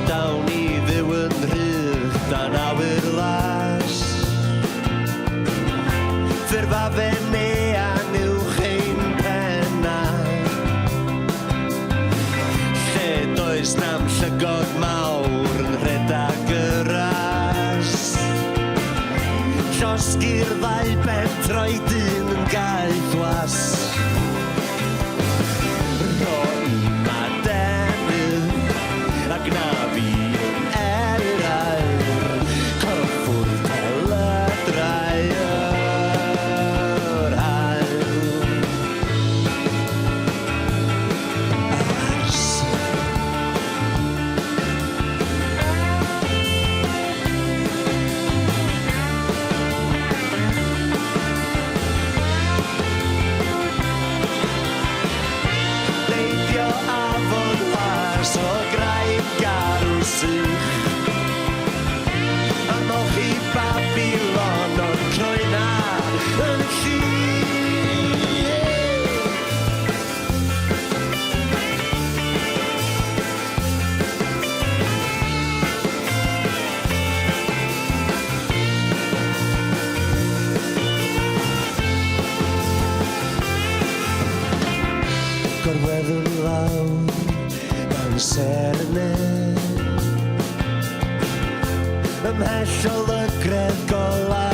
dawn i fyw yn rhydd dan awyr las. Ffurfa fe eang uwch ein penna, lle does nam llygod mawr yn rhedag y ras. Llosgi'r ddau ben troi dyn yn gaeth was. Ro'n ma denydd ac na fi yn erair, cyffwrdd peledrau yr hael. Ars. Leidio afon las o graib garw sych, ymolch i Babylon o'n croena yn llun. Gorweddwn i lawr dan Serne, ymhell o lygredd gola